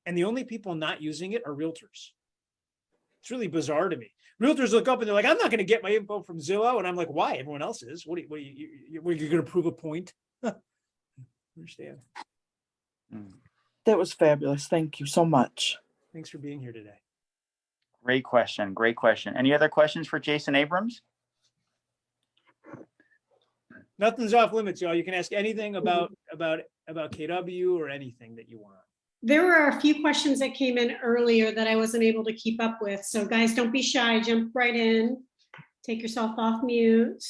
And the only people not using it are realtors. It's really bizarre to me. Realtors look up and they're like, I'm not going to get my info from Zillow. And I'm like, why? Everyone else is. What are you going to prove a point? Understand. That was fabulous. Thank you so much. Thanks for being here today. Great question. Great question. Any other questions for Jason Abrams? Nothing's off limits, y'all. You can ask anything about KW or anything that you want. There were a few questions that came in earlier that I wasn't able to keep up with. So guys, don't be shy, jump right in, take yourself off mute.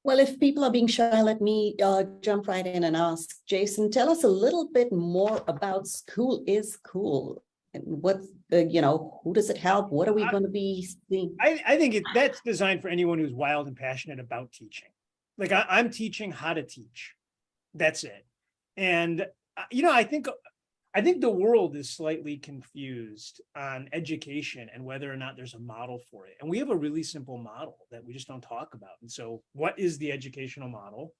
Well, if people are being shy, let me jump right in and ask. Jason, tell us a little bit more about School is Cool. And what, who does it help? What are we going to be seeing? I think that's designed for anyone who's wild and passionate about teaching. Like I'm teaching how to teach. That's it. And, I think the world is slightly confused on education and whether or not there's a model for it. And we have a really simple model that we just don't talk about. And so what is the educational model?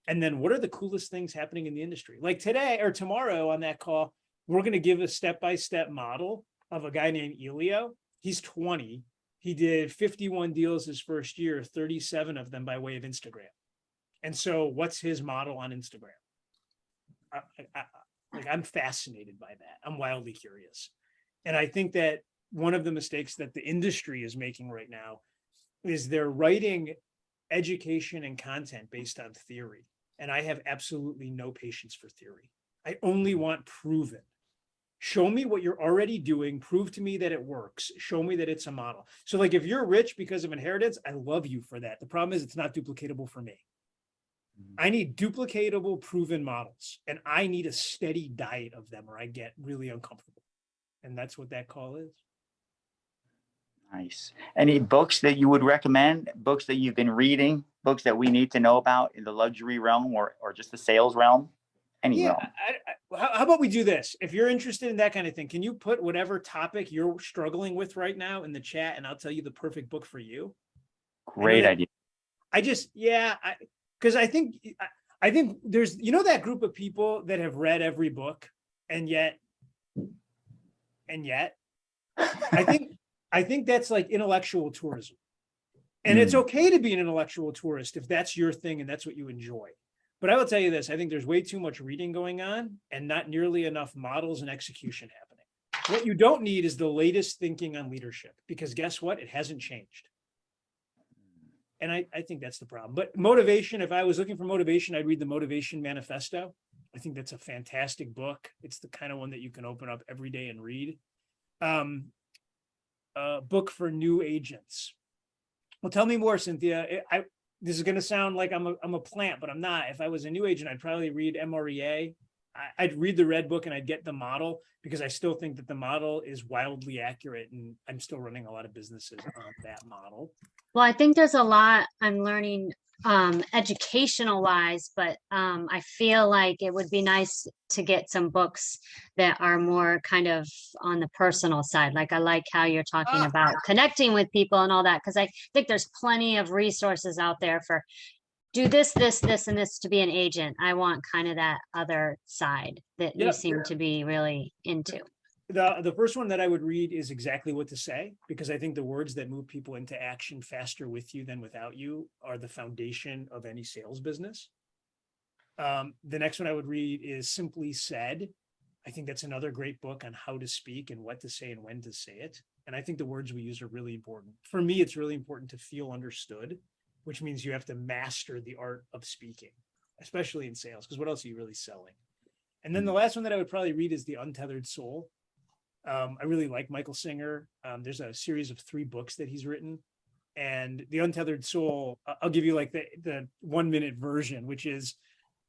And then what are the coolest things happening in the industry? Like today or tomorrow on that call, we're going to give a step-by-step model of a guy named Elio. He's 20. He did 51 deals his first year, 37 of them by way of Instagram. And so what's his model on Instagram? I'm fascinated by that. I'm wildly curious. And I think that one of the mistakes that the industry is making right now is they're writing education and content based on theory. And I have absolutely no patience for theory. I only want proven. Show me what you're already doing. Prove to me that it works. Show me that it's a model. So like if you're rich because of inheritance, I love you for that. The problem is it's not duplicatable for me. I need duplicatable, proven models, and I need a steady diet of them or I get really uncomfortable. And that's what that call is. Nice. Any books that you would recommend, books that you've been reading, books that we need to know about in the luxury realm or just the sales realm? Any realm. How about we do this? If you're interested in that kind of thing, can you put whatever topic you're struggling with right now in the chat and I'll tell you the perfect book for you? Great idea. Because I think there's, that group of people that have read every book and yet, I think that's like intellectual tourism. And it's okay to be an intellectual tourist if that's your thing and that's what you enjoy. But I will tell you this, I think there's way too much reading going on and not nearly enough models and execution happening. What you don't need is the latest thinking on leadership, because guess what? It hasn't changed. And I think that's the problem. But motivation, if I was looking for motivation, I'd read the Motivation Manifesto. I think that's a fantastic book. It's the kind of one that you can open up every day and read. A book for new agents. Well, tell me more, Cynthia. This is going to sound like I'm a plant, but I'm not. If I was a new agent, I'd probably read MREA. I'd read the red book and I'd get the model, because I still think that the model is wildly accurate, and I'm still running a lot of businesses on that model. Well, I think there's a lot I'm learning educational wise, but I feel like it would be nice to get some books that are more kind of on the personal side. Like I like how you're talking about connecting with people and all that, because I think there's plenty of resources out there for do this, this, this, and this to be an agent. I want kind of that other side that you seem to be really into. The first one that I would read is Exactly What to Say, because I think the words that move people into action faster with you than without you are the foundation of any sales business. The next one I would read is Simply Said. I think that's another great book on how to speak and what to say and when to say it. And I think the words we use are really important. For me, it's really important to feel understood, which means you have to master the art of speaking, especially in sales, because what else are you really selling? And then the last one that I would probably read is The Untethered Soul. I really like Michael Singer. There's a series of 3 books that he's written, and The Untethered Soul, I'll give you like the 1-minute version, which is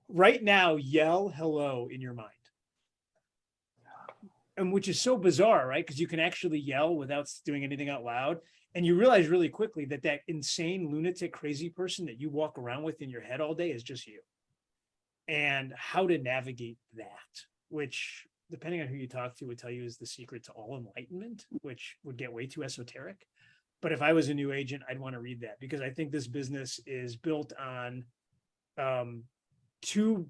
right now, yell hello in your mind. And which is so bizarre, right? Because you can actually yell without doing anything out loud. And you realize really quickly that that insane, lunatic, crazy person that you walk around with in your head all day is just you. And how to navigate that, which, depending on who you talk to, would tell you is the secret to all enlightenment, which would get way too esoteric. But if I was a new agent, I'd want to read that, because I think this business is built on two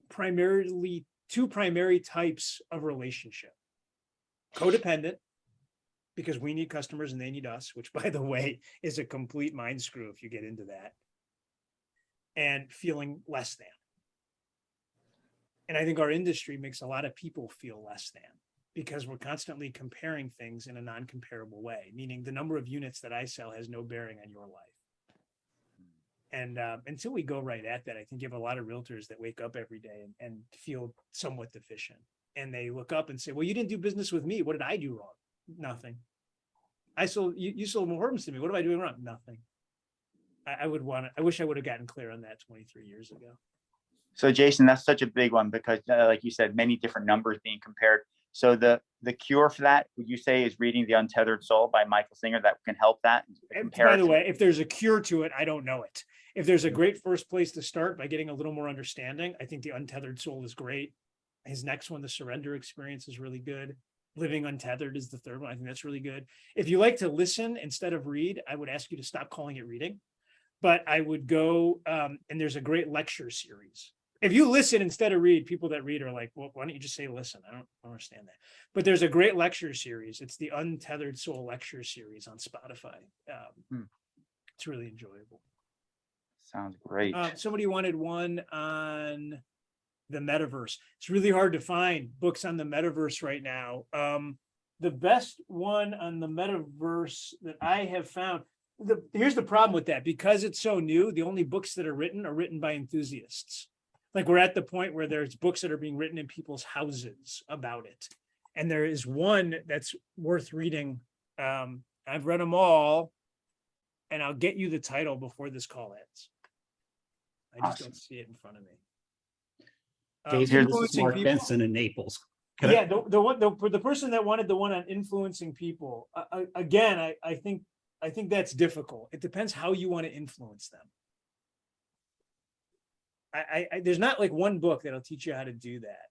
primary types of relationship. Codependent, because we need customers and they need us, which, by the way, is a complete mind screw if you get into that. And feeling less than. And I think our industry makes a lot of people feel less than, because we're constantly comparing things in a non-comparable way, meaning the number of units that I sell has no bearing on your life. And until we go right at that, I think you have a lot of realtors that wake up every day and feel somewhat deficient. And they look up and say, well, you didn't do business with me. What did I do wrong? Nothing. You sold more homes to me. What am I doing wrong? Nothing. I wish I would have gotten clear on that 23 years ago. So Jason, that's such a big one, because like you said, many different numbers being compared. So the cure for that, would you say, is reading The Untethered Soul by Michael Singer? That can help that? By the way, if there's a cure to it, I don't know it. If there's a great first place to start by getting a little more understanding, I think The Untethered Soul is great. His next one, The Surrender Experience, is really good. Living Untethered is the third one. I think that's really good. If you like to listen instead of read, I would ask you to stop calling it reading. But I would go, and there's a great lecture series. If you listen instead of read, people that read are like, well, why don't you just say listen? I don't understand that. But there's a great lecture series. It's the Untethered Soul lecture series on Spotify. It's really enjoyable. Sounds great. Somebody wanted one on the metaverse. It's really hard to find books on the metaverse right now. The best one on the metaverse that I have found, here's the problem with that. Because it's so new, the only books that are written by enthusiasts. Like, we're at the point where there's books that are being written in people's houses about it. And there is one that's worth reading. I've read them all, and I'll get you the title before this call ends. I just don't see it in front of me. Jason, this is Mark Benson in Naples. The person that wanted the one on influencing people, again, I think that's difficult. It depends how you want to influence them. There's not like one book that'll teach you how to do that.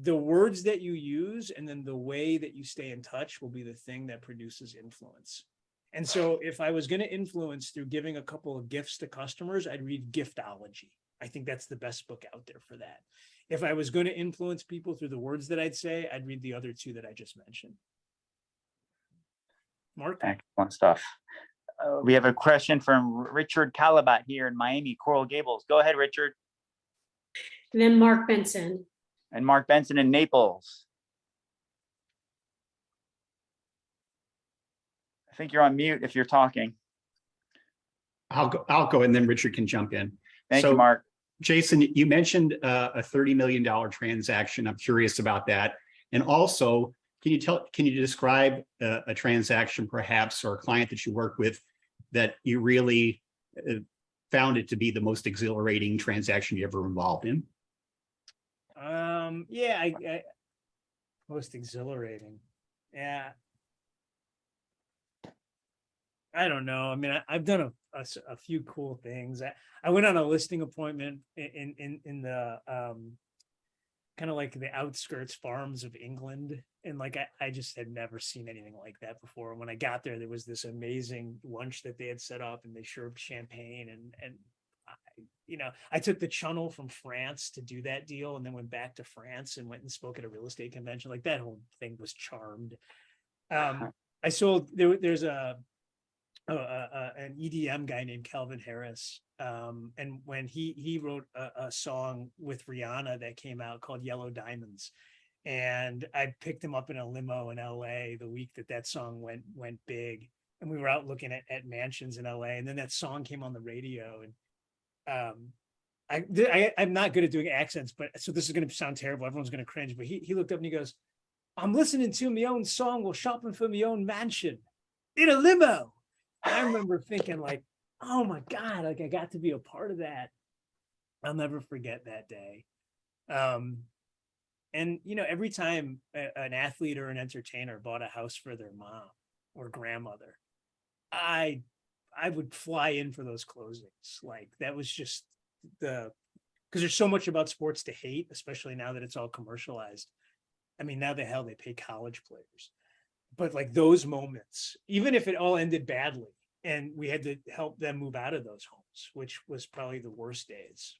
The words that you use and then the way that you stay in touch will be the thing that produces influence. And so if I was going to influence through giving a couple of gifts to customers, I'd read Giftology. I think that's the best book out there for that. If I was going to influence people through the words that I'd say, I'd read the other 2 that I just mentioned. Mark? Excellent stuff. We have a question from Richard Calabat here in Miami, Coral Gables. Go ahead, Richard. And then Mark Benson. And Mark Benson in Naples. I think you're on mute if you're talking. I'll go, and then Richard can jump in. Thank you, Mark. Jason, you mentioned a $30 million transaction. I'm curious about that. And also, can you describe a transaction perhaps, or a client that you work with that you really found it to be the most exhilarating transaction you ever involved in? Yeah, I most exhilarating. Yeah. I don't know. I mean, I've done a few cool things. I went on a listing appointment in the kind of like the outskirts farms of England. And like, I just had never seen anything like that before. And when I got there was this amazing lunch that they had set up, and they served champagne and I took the channel from France to do that deal, and then went back to France and went and spoke at a real estate convention. Like, that whole thing was charmed. I sold, there's an EDM guy named Calvin Harris. And when he wrote a song with Rihanna that came out called Yellow Diamonds. And I picked him up in a limo in LA the week that song went big. And we were out looking at mansions in LA. And then that song came on the radio. And I'm not good at doing accents, but so this is going to sound terrible. Everyone's going to cringe. But he looked up and he goes, "I'm listening to my own song while shopping for my own mansion in a limo." I remember thinking like, oh my God, like I got to be a part of that. I'll never forget that day. And every time an athlete or an entertainer bought a house for their mom or grandmother, I would fly in for those closings. Like, that was just because there's so much about sports to hate, especially now that it's all commercialized. I mean, now they pay college players. But like those moments, even if it all ended badly and we had to help them move out of those homes, which was probably the worst days,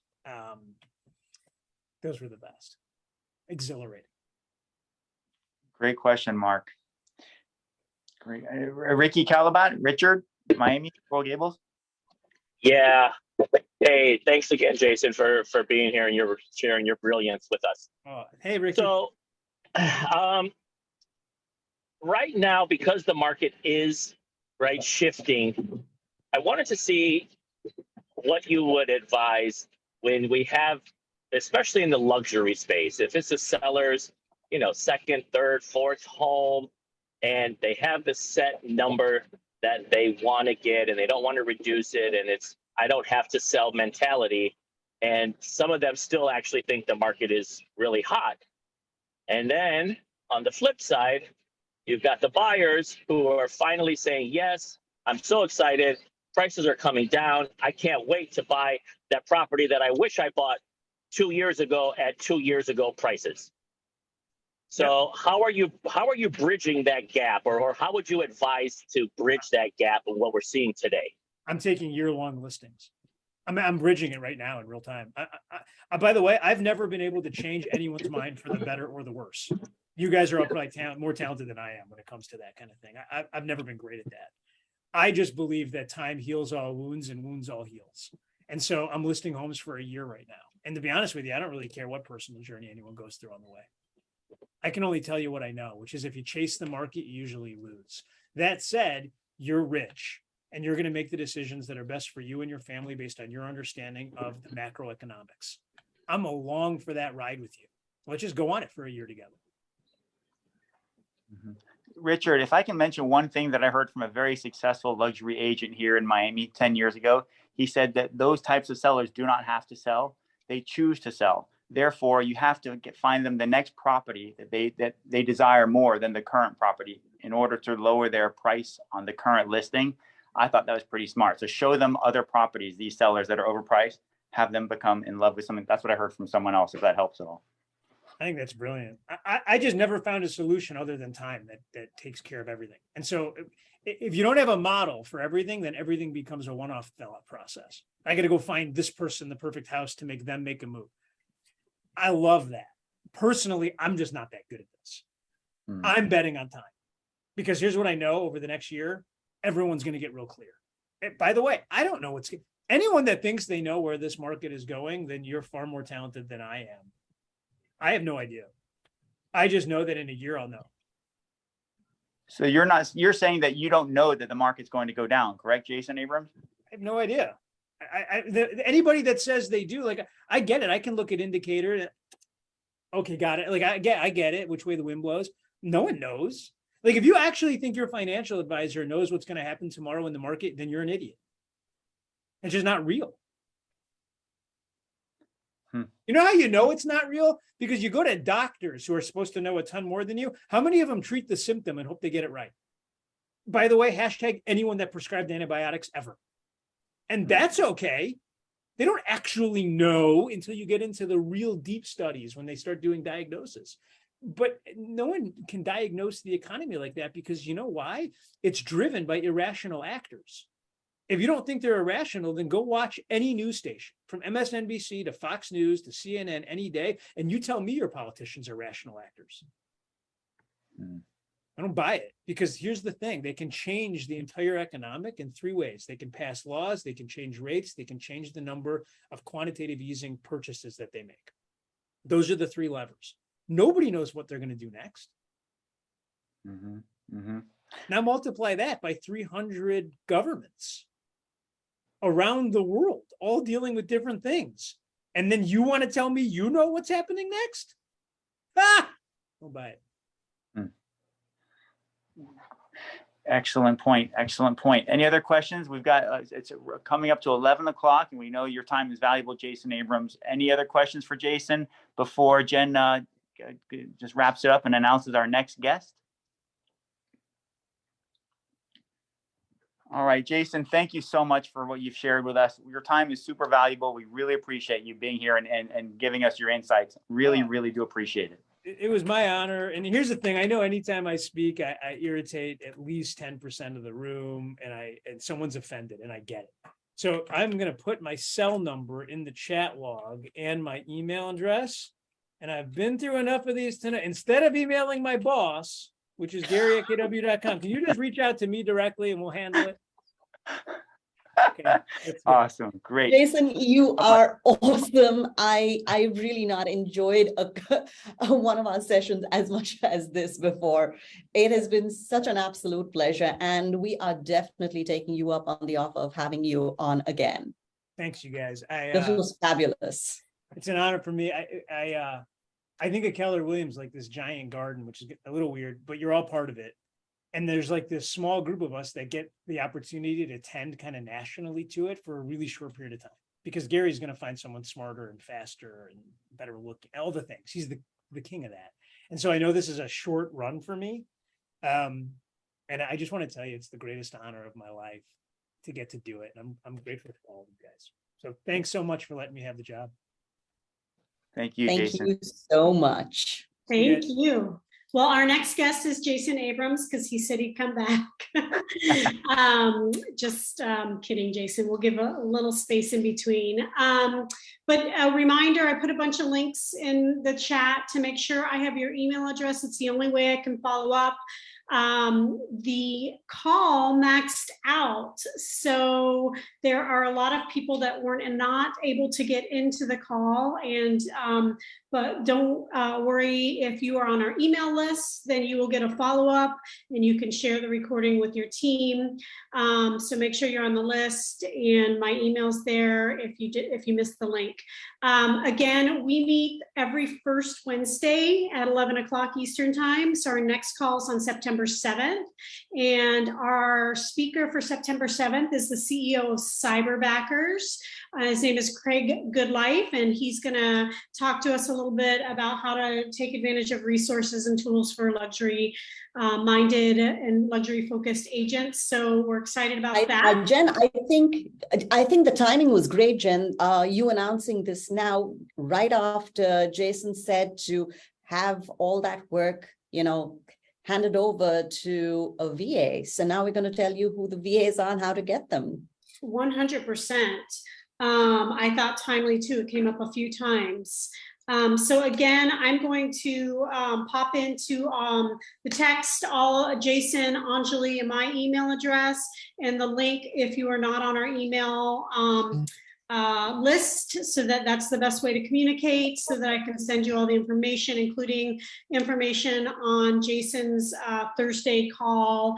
those were the best. Exhilarating. Great question, Mark. Great. Ricky Calabat, Richard, Miami, Coral Gables. Yeah. Hey, thanks again, Jason, for being here and you're sharing your brilliance with us. Oh, hey, Ricky. So, right now, because the market is shifting, I wanted to see what you would advise when we have, especially in the luxury space, if it's a seller's, second, third, fourth home, and they have the set number that they want to get and they don't want to reduce it, and it's I don't have to sell mentality, and some of them still actually think the market is really hot. And then on the flip side, you've got the buyers who are finally saying, yes, I'm so excited. Prices are coming down. I can't wait to buy that property that I wish I bought 2 years ago at 2 years ago prices. So how are you bridging that gap, or how would you advise to bridge that gap of what we're seeing today? I'm taking year-long listings. I'm bridging it right now in real time. By the way, I've never been able to change anyone's mind for the better or the worse. You guys are all probably more talented than I am when it comes to that kind of thing. I've never been great at that. I just believe that time heals all wounds and wounds all heals. And so I'm listing homes for a year right now. And to be honest with you, I don't really care what personal journey anyone goes through on the way. I can only tell you what I know, which is if you chase the market, you usually lose. That said, you're rich and you're going to make the decisions that are best for you and your family based on your understanding of the macroeconomics. I'm along for that ride with you. Let's just go on it for a year together. Mm-hmm. Richard, if I can mention one thing that I heard from a very successful luxury agent here in Miami 10 years ago, he said that those types of sellers do not have to sell. They choose to sell. Therefore, you have to find them the next property that they desire more than the current property in order to lower their price on the current listing. I thought that was pretty smart. So show them other properties, these sellers that are overpriced, have them become in love with something. That's what I heard from someone else, if that helps at all. I think that's brilliant. I just never found a solution other than time that takes care of everything. And so if you don't have a model for everything, then everything becomes a one-off thought process. I got to go find this person, the perfect house, to make them make a move. I love that. Personally, I'm just not that good at this. I'm betting on time because here's what I know over the next year, everyone's going to get real clear. And by the way, I don't know anyone that thinks they know where this market is going, then you're far more talented than I am. I have no idea. I just know that in a year I'll know. So you're saying that you don't know that the market's going to go down, correct, Jason Abrams? I have no idea. Anybody that says they do, like, I get it. I can look at indicator. Okay, got it. Like, I get it, which way the wind blows. No one knows. Like, if you actually think your financial advisor knows what's going to happen tomorrow in the market, then you're an idiot. It's just not real. You know how you know it's not real? Because you go to doctors who are supposed to know a ton more than you. How many of them treat the symptom and hope they get it right? By the way, hashtag anyone that prescribed antibiotics ever. And that's okay. They don't actually know until you get into the real deep studies when they start doing diagnosis. But no one can diagnose the economy like that because you know why? It's driven by irrational actors. If you don't think they're irrational, then go watch any news station from MSNBC to Fox News to CNN any day, and you tell me your politicians are rational actors. I don't buy it because here's the thing. They can change the entire economic in three ways. They can pass laws, they can change rates, they can change the number of quantitative easing purchases that they make. Those are the three levers. Nobody knows what they're going to do next. Now multiply that by 300 governments around the world, all dealing with different things. And then you want to tell me you know what's happening next? Don't buy it. Excellent point. Excellent point. Any other questions? We've got, it's coming up to 11 o'clock and we know your time is valuable, Jason Abrams. Any other questions for Jason before Jen just wraps it up and announces our next guest? All right, Jason, thank you so much for what you've shared with us. Your time is super valuable. We really appreciate you being here and giving us your insights. Really, really do appreciate it. It was my honor. And here's the thing. I know anytime I speak, I irritate at least 10% of the room and someone's offended and I get it. So I'm going to put my cell number in the chat log and my email address. And I've been through enough of these tonight. Instead of emailing my boss, which is Gary@kw.com, can you just reach out to me directly and we'll handle it? Okay, awesome. Great. Jason, you are awesome. I really not enjoyed one of our sessions as much as this before. It has been such an absolute pleasure, and we are definitely taking you up on the offer of having you on again. Thanks, you guys. This was fabulous. It's an honor for me. I think of Keller Williams like this giant garden, which is a little weird, but you're all part of it. And there's like this small group of us that get the opportunity to attend kind of nationally to it for a really short period of time, because Gary's going to find someone smarter and faster and better looking, all the things. He's the king of that. And so I know this is a short run for me. And I just want to tell you, it's the greatest honor of my life to get to do it. And I'm grateful to all of you guys. So thanks so much for letting me have the job. Thank you, Thank Jason. you so much. Thank you. Well, our next guest is Jason Abrams because he said he'd come back. Just kidding, Jason. We'll give a little space in between. But a reminder, I put a bunch of links in the chat to make sure I have your email address. It's the only way I can follow up. The call maxed out, so there are a lot of people that weren't not able to get into the call, and but don't worry. If you are on our email list, then you will get a follow-up and you can share the recording with your team. So make sure you're on the list, and my email's there if you missed the link. Again, we meet every first Wednesday at 11 o'clock Eastern time. So our next call is on September 7th. And our speaker for September 7th is the CEO of Cyberbackers. His name is Craig Goodlife, and he's going to talk to us a little bit about how to take advantage of resources and tools for luxury minded and luxury focused agents. So we're excited about that. Jen, I think the timing was great, Jen. You announcing this now right after Jason said to have all that work, handed over to a VA. So now we're going to tell you who the VAs are and how to get them. 100%. I thought timely too. It came up a few times. So again, I'm going to pop into the text, all Jason, Anjali, and my email address, and the link if you are not on our email list, so that's the best way to communicate, so that I can send you all the information, including information on Jason's Thursday call,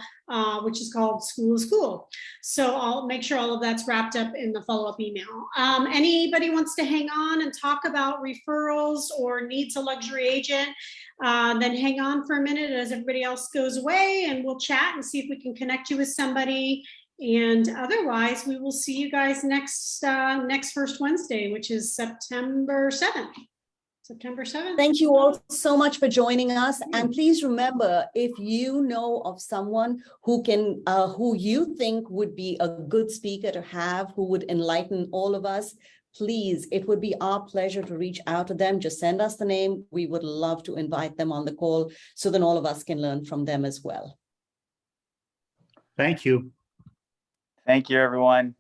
which is called School is Cool. So I'll make sure all of that's wrapped up in the follow-up email. Anybody wants to hang on and talk about referrals or needs a luxury agent, then hang on for a minute as everybody else goes away, and we'll chat and see if we can connect you with somebody. And otherwise, we will see you guys next first Wednesday, which is September 7th. September 7th. Thank you all so much for joining us. And please remember, if you know of someone who can, who you think would be a good speaker to have, who would enlighten all of us, please, it would be our pleasure to reach out to them. Just send us the name. We would love to invite them on the call so then all of us can learn from them as well. Thank you. Thank you, everyone.